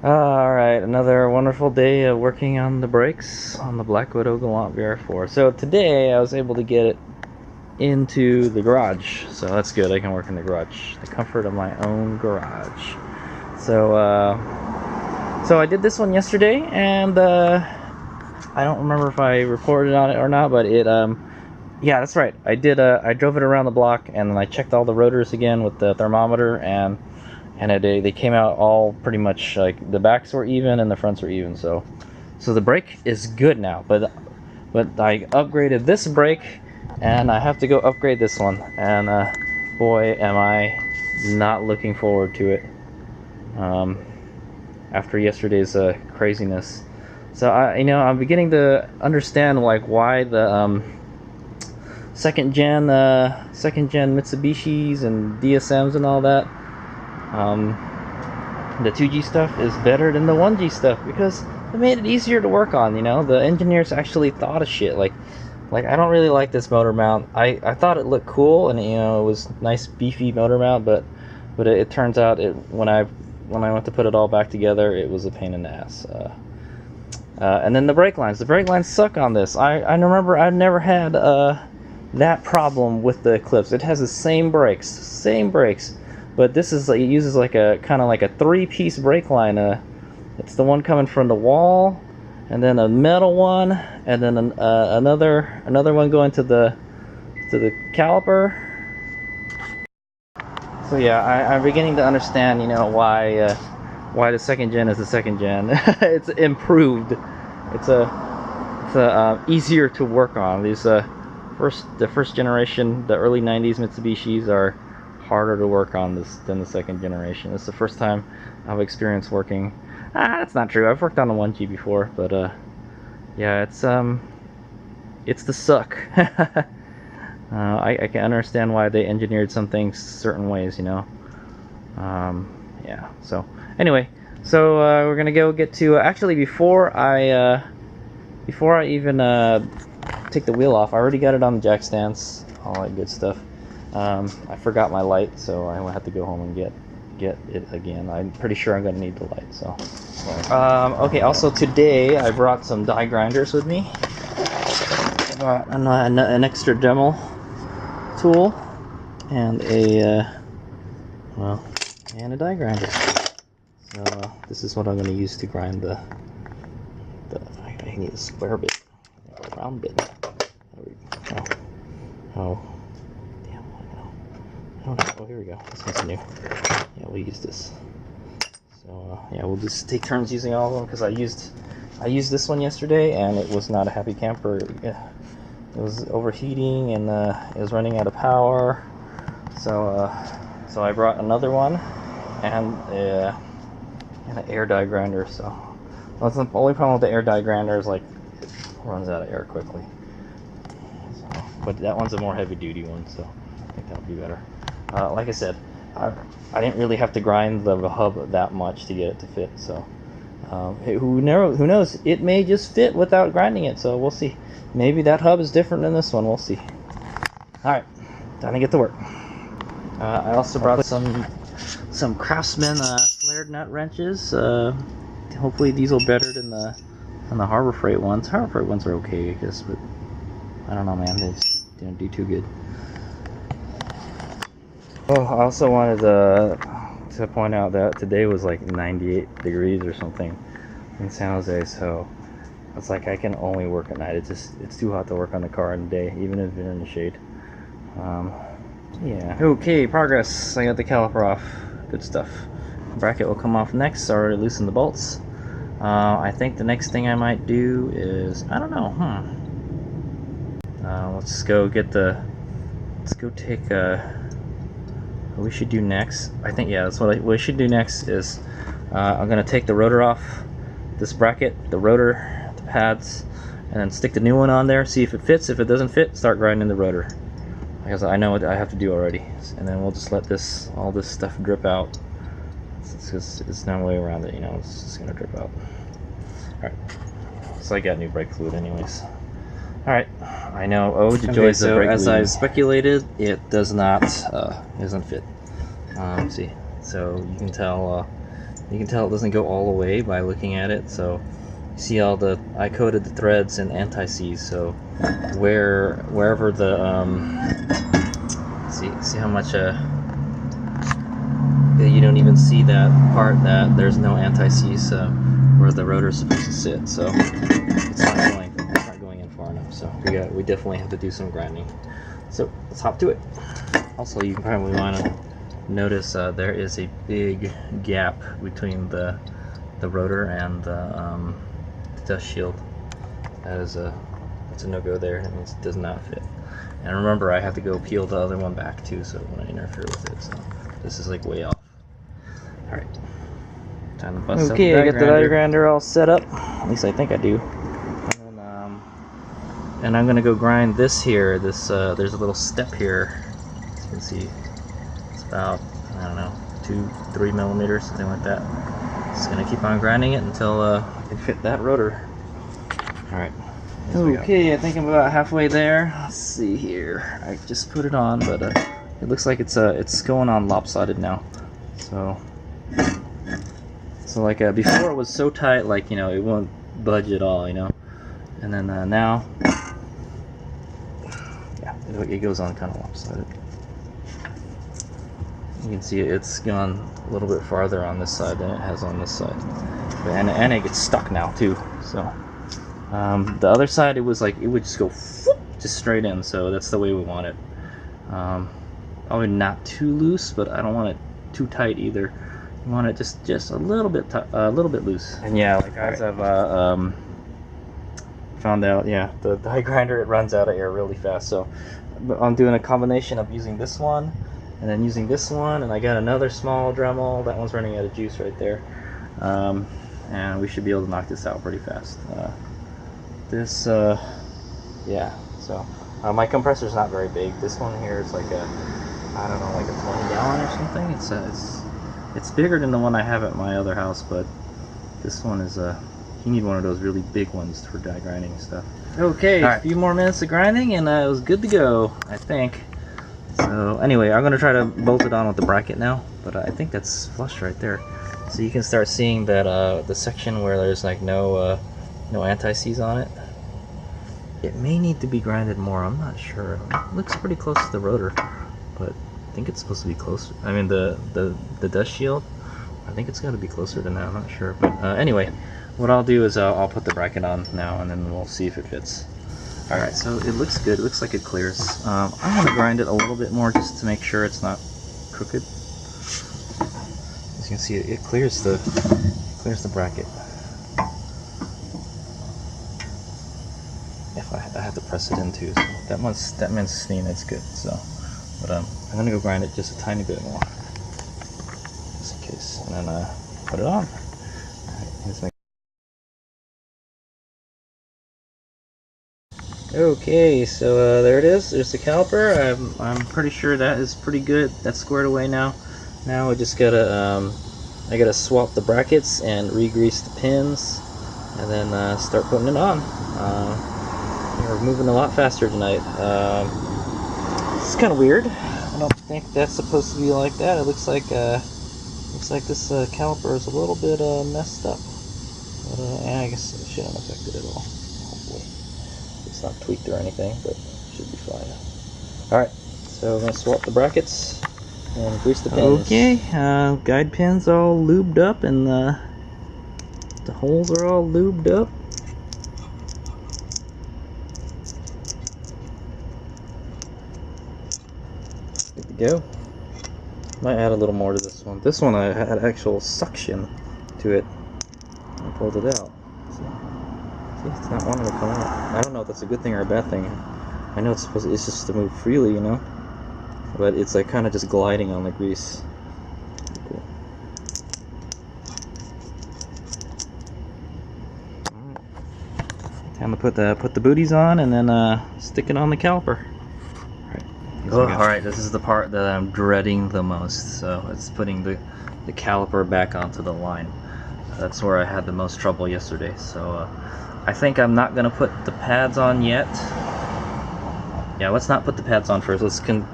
Alright, another wonderful day of working on the brakes on the Black Widow Galant VR4. So today I was able to get it into the garage, so that's good. I can work in the garage, the comfort of my own garage. So I did this one yesterday, and I don't remember if I reported on it or not, but it yeah, that's right, I did. I drove it around the block, and then I checked all the rotors again with the thermometer, and they came out all pretty much, like, the backs were even and the fronts were even. So the brake is good now, but I upgraded this brake, and I have to go upgrade this one, and boy, am I not looking forward to it after yesterday's craziness. So I'm beginning to understand, like, why the second gen Mitsubishis and DSMs and all that, the 2G stuff is better than the 1G stuff, because it made it easier to work on. The engineers actually thought of shit. Like I don't really like this motor mount. I thought it looked cool, and it was nice beefy motor mount, but it turns out when I went to put it all back together, it was a pain in the ass. And then the brake lines suck on this. I remember I've never had that problem with the Eclipse. It has the same brakes, but this is, it uses like a kind of like a three-piece brake line. It's the one coming from the wall, and then a metal one, and then another one going to the caliper. So yeah, I'm beginning to understand, why the second gen is the second gen. It's improved. It's easier to work on. These the first generation, the early 90s Mitsubishis, are harder to work on than the second generation. It's the first time I've experienced working. That's not true. I've worked on the 1G before, but yeah, it's the suck. I can understand why they engineered some things certain ways, yeah. So anyway, we're gonna go get to actually before I even take the wheel off. I already got it on the jack stands, all that good stuff. I forgot my light, so I have to go home and get it again. I'm pretty sure I'm gonna need the light. So okay, also today I brought some die grinders with me. I brought an extra Dremel tool and a die grinder. So this is what I'm going to use to grind the I need a square bit, a round bit. There we go. Oh, damn, I don't know. Oh, here we go. This one's new. Yeah, we'll use this. So yeah, we'll just take turns using all of them, because I used this one yesterday, and it was not a happy camper. It was overheating, and it was running out of power. So I brought another one, and an air die grinder. So that's the only problem with the air die grinder, is like it runs out of air quickly. So, but that one's a more heavy duty one, so I think that'll be better. Like I said, I didn't really have to grind the hub that much to get it to fit. So who knows? It may just fit without grinding it. So we'll see. Maybe that hub is different than this one. We'll see. All right, time to get to work. I also brought some Craftsman flared nut wrenches. Hopefully these will be better than the Harbor Freight ones. Harbor Freight ones are okay, I guess, but I don't know, man. They just didn't do too good. Oh, I also wanted to point out that today was like 98 degrees or something in San Jose, so it's like I can only work at night. It's too hot to work on the car in the day, even if you're in the shade. Yeah. Okay, progress. I got the caliper off. Good stuff. Bracket will come off next. I already loosened the bolts. I think the next thing I might do is, I don't know, let's go take what we should do next. I think, yeah, that's what we should do next is I'm gonna take the rotor off this bracket, the rotor, the pads, and then stick the new one on there, see if it fits. If it doesn't fit, start grinding the rotor, because I know what I have to do already. And then we'll just let all this stuff drip out. It's no way around it, it's just gonna drip out. Alright, so I got new brake fluid anyways. Alright, I know, oh, the joys of brake fluid. As I speculated, it doesn't fit. See, so you can tell You can tell it doesn't go all the way by looking at it. So you see I coated the threads in anti-seize, so wherever the see how much you don't even see that part that there's no anti-seize where the rotor is supposed to sit, so it's not going in far enough. So we definitely have to do some grinding. So let's hop to it. Also, you probably want to notice there is a big gap between the rotor and the dust shield. That's a no-go there. That means it does not fit. And remember, I have to go peel the other one back too, so it won't interfere with it. So this is like way off. All right, time to bust out the die grinder. Okay, I got the die grinder all set up. At least I think I do. And I'm gonna go grind this here. This there's a little step here. As you can see, it's about, I don't know, 2-3 millimeters, something like that. Just gonna keep on grinding it until I can fit that rotor. All right. Okay, I think I'm about halfway there. Let's see here. I just put it on, but it looks like it's going on lopsided now. So like before it was so tight, like, you know, it won't budge at all, you know. And then now, yeah, it goes on kind of lopsided. You can see it's gone a little bit farther on this side than it has on this side, and it gets stuck now too. So the other side, it was like it would just go whoop, just straight in. So that's the way we want it. Probably not too loose, but I don't want it too tight either. You want it just a little bit loose. And yeah, like guys, I've found out, yeah, the die grinder, it runs out of air really fast. So I'm doing a combination of using this one and then using this one, and I got another small Dremel. That one's running out of juice right there, and we should be able to knock this out pretty fast. Yeah. So my compressor's not very big. This one here is like I don't know, like a 20-gallon or something. It's bigger than the one I have at my other house, but this one is you need one of those really big ones for die grinding and stuff. Okay, a few more minutes of grinding and it was good to go, I think. So anyway, I'm gonna try to bolt it on with the bracket now, but I think that's flush right there. So you can start seeing that the section where there's like no anti-seize on it. It may need to be grinded more. I'm not sure. It looks pretty close to the rotor, but I think it's supposed to be closer. I mean the dust shield, I think it's got to be closer than that. I'm not sure, but anyway, what I'll do is I'll put the bracket on now, and then we'll see if it fits. All right, so it looks good. It looks like it clears. I'm gonna grind it a little bit more just to make sure it's not crooked. As you can see, it clears the bracket. If I have to press it in too, so that means steam. It's good. So, but I'm gonna go grind it just a tiny bit more, just in case, and then put it on. All right, okay, so there it is. There's the caliper. I'm pretty sure that is pretty good. That's squared away now. Now I just gotta I gotta swap the brackets and re-grease the pins, and then start putting it on. We're moving a lot faster tonight. It's kind of weird. I don't think that's supposed to be like that. It looks like this caliper is a little bit messed up, but I guess it shouldn't affect it at all. Hopefully, it's not tweaked or anything, but it should be fine. All right, so I'm gonna swap the brackets and grease the pins. Okay, guide pins all lubed up, and the holes are all lubed up. Go. Might add a little more to this one. This one I had actual suction to it. I pulled it out. So, see, it's not wanting to come out. I don't know if that's a good thing or a bad thing. I know it's just to move freely, you know, but it's like kind of just gliding on the grease. Cool. Alright. Time to put the booties on and then stick it on the caliper. Oh, alright, this is the part that I'm dreading the most. So it's putting the caliper back onto the line. That's where I had the most trouble yesterday. So I think I'm not gonna put the pads on yet. Yeah, let's not put the pads on first. Let's be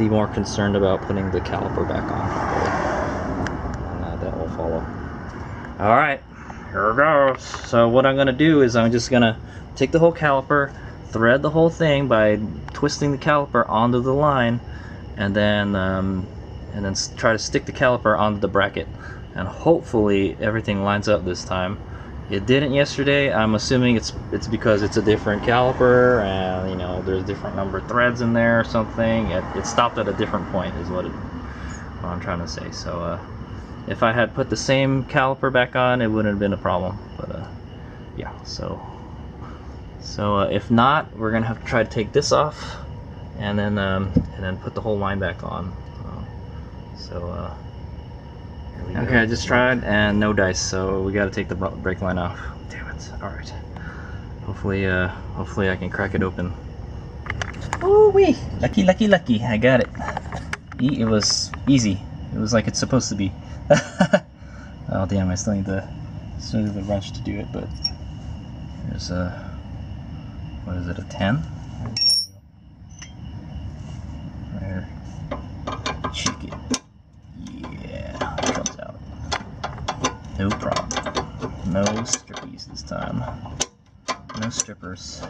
more concerned about putting the caliper back on. And that Alright, here it goes. So what I'm going to do is I'm just going to take the whole caliper, thread the whole thing by twisting the caliper onto the line, and then try to stick the caliper onto the bracket. And hopefully everything lines up this time. It didn't yesterday. I'm assuming it's because it's a different caliper, and you know, there's different number of threads in there or something. It stopped at a different point is what I'm trying to say. So if I had put the same caliper back on, it wouldn't have been a problem. But yeah, so if not, we're gonna have to try to take this off, and then put the whole line back on. Okay, I just tried and no dice, so we got to take the brake line off. Damn it! All right. Hopefully I can crack it open. Ooh wee! Lucky, lucky, lucky! I got it. It was easy. It was like it's supposed to be. Oh damn! I still need the wrench to do it, but there's what is it? A 10? There. Check it. Yeah, it comes out. No problem. No strippies this time. No strippers.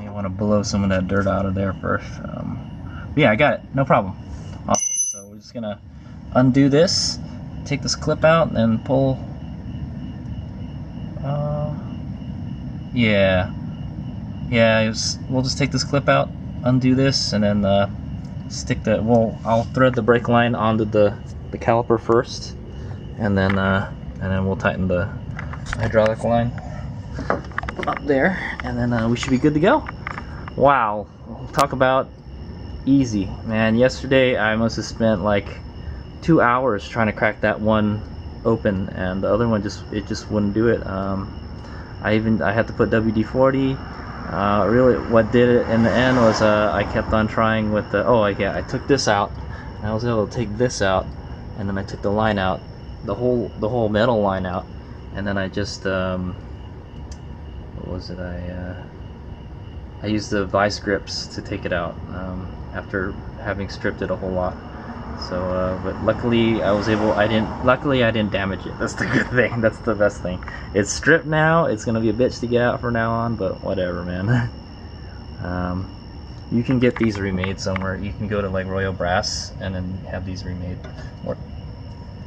You want to blow some of that dirt out of there first. Yeah, I got it. No problem. Awesome. So we're just gonna undo this, take this clip out, and pull. We'll just take this clip out, undo this, and then stick the. Well, I'll thread the brake line onto the caliper first, and then we'll tighten the hydraulic line up there, and then we should be good to go. Wow, talk about easy, man. Yesterday I must have spent like 2 hours trying to crack that one open, and the other one just wouldn't do it. I had to put WD-40. Really, what did it in the end was I kept on trying with the. I took this out, and I was able to take this out, and then I took the line out, the whole metal line out, and then I just what was it? I used the vice grips to take it out after having stripped it a whole lot. So, but luckily I was able. Luckily I didn't damage it. That's the good thing. That's the best thing. It's stripped now. It's gonna be a bitch to get out from now on, but whatever, man. You can get these remade somewhere. You can go to like Royal Brass and then have these remade,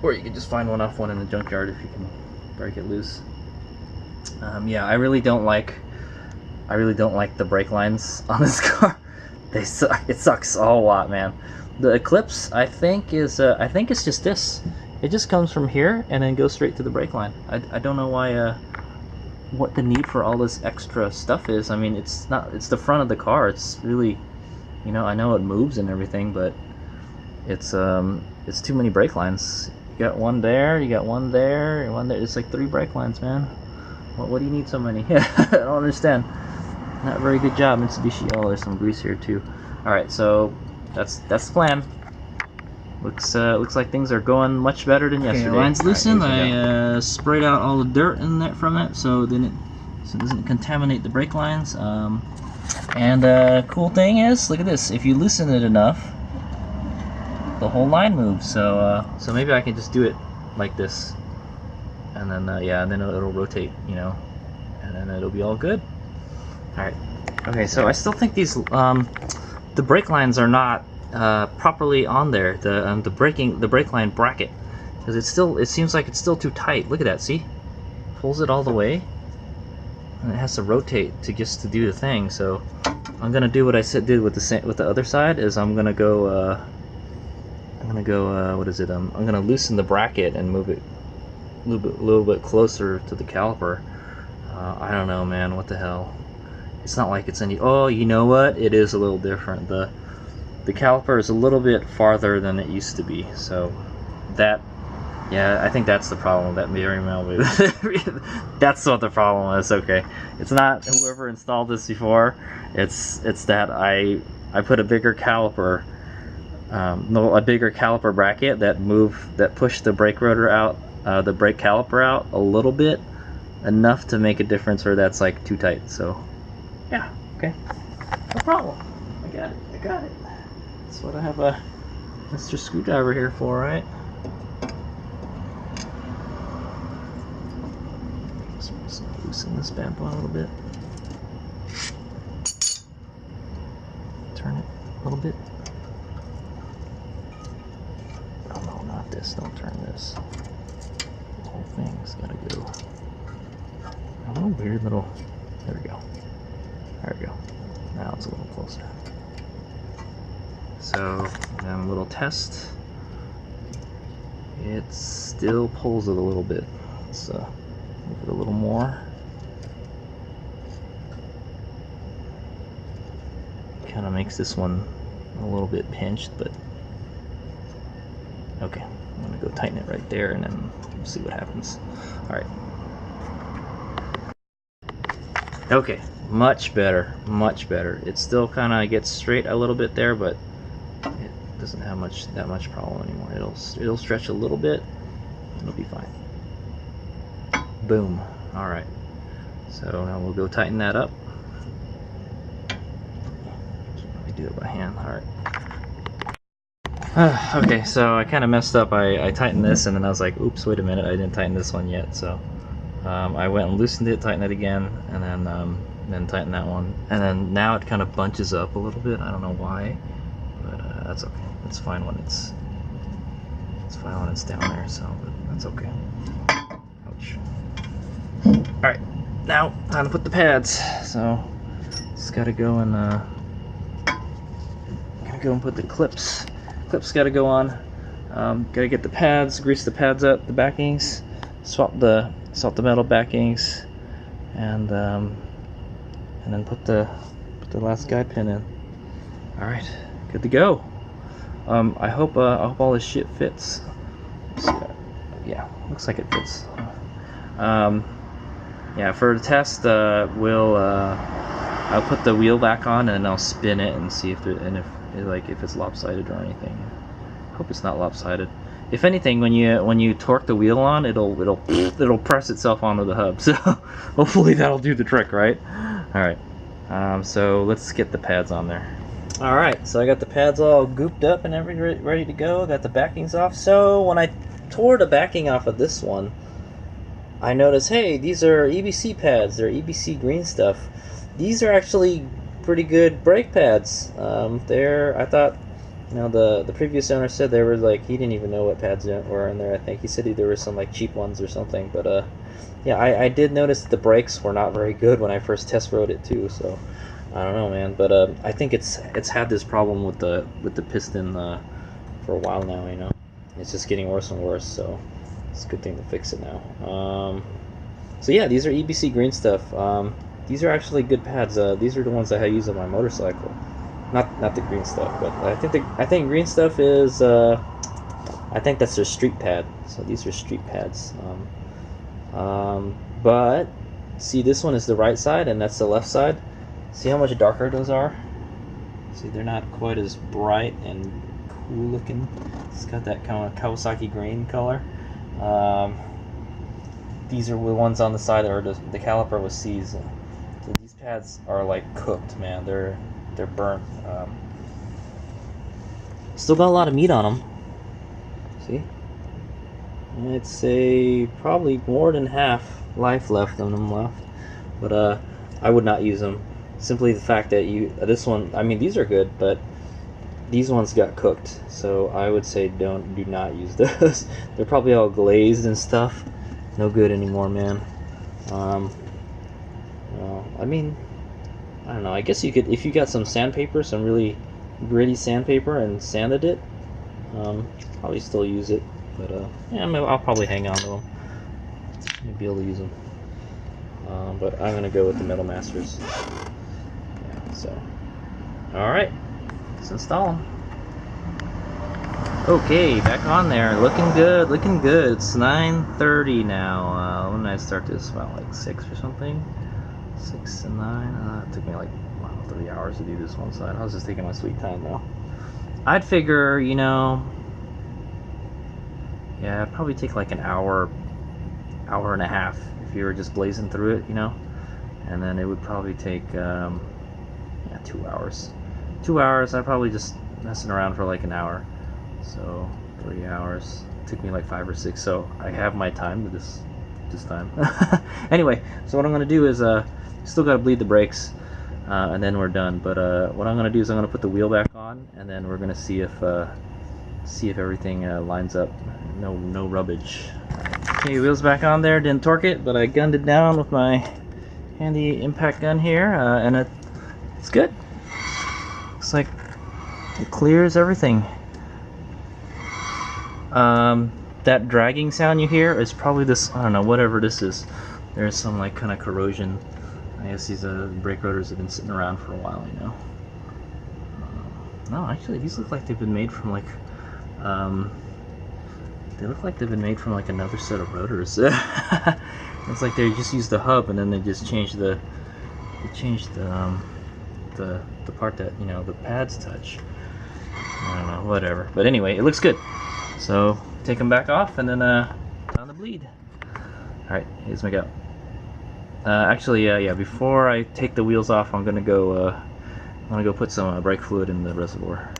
or you can just find one off one in the junkyard if you can break it loose. Yeah, I really don't like the brake lines on this car. They suck. It sucks a whole lot, man. The Eclipse, I think it's just this. It just comes from here and then goes straight to the brake line. I don't know why. What the need for all this extra stuff is. I mean, it's the front of the car. It's really, you know, I know it moves and everything, but it's too many brake lines. You got one there, you got one there, and one there. It's like 3 brake lines, man. What do you need so many? I don't understand. Not a very good job, Mitsubishi. Oh, there's some grease here too. All right, so that's the plan. Looks like things are going much better than yesterday. Okay, line's loosened. I sprayed out all the dirt in there from it, so it doesn't contaminate the brake lines. And cool thing is, look at this. If you loosen it enough, the whole line moves. So maybe I can just do it like this, and then and then it'll rotate, you know, and then it'll be all good. All right. Okay, so I still think these the brake lines are not properly on there, the brake line bracket, because it seems like it's still too tight. Look at that, see? Pulls it all the way, and it has to rotate to do the thing. So I'm gonna do what I did with the other side. Is I'm gonna go what is it? I'm gonna loosen the bracket and move it a little bit closer to the caliper. I don't know, man. What the hell? It's not like it's any. Oh, you know what? It is a little different. The caliper is a little bit farther than it used to be. So that, yeah, I think that's the problem. That bearing well. That's what the problem is. Okay, it's not whoever installed this before. It's that I put a bigger caliper, a bigger caliper bracket that pushed the brake rotor out, the brake caliper out a little bit, enough to make a difference where that's like too tight. So. Yeah, okay. No problem. I got it. That's what I have Mr. Screwdriver here for, right? Just loosen this bad boy a little bit. Turn it a little bit. Oh no, not this. Don't turn this. The whole thing's gotta go. Oh, weird little. There we go. There we go. Now it's a little closer. So, then a little test. It still pulls it a little bit. Let's move it a little more. Kind of makes this one a little bit pinched, but okay. I'm gonna go tighten it right there, and then we'll see what happens. All right. Okay, much better, much better. It still kind of gets straight a little bit there, but it doesn't have that much problem anymore. It'll stretch a little bit. It'll be fine. Boom. All right. So now we'll go tighten that up. Let me do it by hand. All right. Okay, so I kind of messed up. I tightened this, and then I was like, oops, wait a minute, I didn't tighten this one yet. So I went and loosened it, tightened it again, and then tighten that one. And then now it kind of bunches up a little bit. I don't know why, but that's okay. It's fine when it's down there. So that's okay. Ouch. All right, now time to put the pads. So just gotta go and put the clips. Clips gotta go on. Gotta get the pads, grease the pads up, the backings, swap the metal backings, and then put the last guide pin in. All right, good to go. I hope all this shit fits. Yeah, looks like it fits. Yeah, for the test, I'll put the wheel back on and I'll spin it and see if it's lopsided or anything. Hope it's not lopsided. If anything, when you torque the wheel on, it'll press itself onto the hub. So hopefully that'll do the trick, right? All right. So let's get the pads on there. All right. So I got the pads all gooped up and everything ready to go. Got the backings off. So when I tore the backing off of this one, I noticed, hey, these are EBC pads. They're EBC green stuff. These are actually pretty good brake pads. I thought, you know, the previous owner said there were like, he didn't even know what pads were in there. I think he said there were some like cheap ones or something. But yeah, I did notice that the brakes were not very good when I first test rode it too. So I don't know, man. But I think it's had this problem with the piston for a while now. You know, it's just getting worse and worse. So it's a good thing to fix it now. So yeah, these are EBC green stuff. These are actually good pads. These are the ones that I use on my motorcycle. Not the green stuff, but I think green stuff is I think that's their street pad. So these are street pads. But see, this one is the right side and that's the left side. See how much darker those are? See, they're not quite as bright and cool looking. It's got that kind of Kawasaki green color. These are the ones on the side, or the caliper was seized. So these pads are like cooked, man. They're burnt. Still got a lot of meat on them. See? I'd say probably more than half life left on them left. But I would not use them. Simply the fact that this one, I mean, these are good, but these ones got cooked. So I would say do not use those. They're probably all glazed and stuff. No good anymore, man. I mean, I don't know. I guess you could, if you got some sandpaper, some really gritty sandpaper, and sanded it, probably still use it. But yeah, I'll probably hang on to them. Maybe be able to use them. But I'm gonna go with the Metal Masters. Yeah. So, all right, let's install them. Okay, back on there. Looking good, looking good. It's 9:30 now. When did I start this? About like 6 or something. 6 and 9. It took me like 3 hours to do this one side. I was just taking my sweet time though. I'd figure, you know, yeah, it'd probably take like an hour and a half if you were just blazing through it, you know. And then it would probably take, yeah, 2 hours. 2 hours. I'd probably just messing around for like an hour. So 3 hours. It took me like 5 or 6. So I have my time this time. Anyway, so what I'm gonna do is still gotta bleed the brakes, and then we're done. But what I'm gonna do is I'm gonna put the wheel back on, and then we're gonna see if everything lines up. No rubbish. Okay, wheels back on there. Didn't torque it, but I gunned it down with my handy impact gun here, and it's good. Looks like it clears everything. That dragging sound you hear is probably this, I don't know, whatever this is. There's some like kind of corrosion. I guess these brake rotors have been sitting around for a while, you know. No, actually these look like they've been made from like, they look like they've been made from like another set of rotors. It's like they just used the hub and then they just changed the part that, you know, the pads touch. I don't know, whatever. But anyway, it looks good. So take them back off and then on the bleed. Alright, here's my go. Actually, yeah, before I take the wheels off, I'm gonna go put some brake fluid in the reservoir.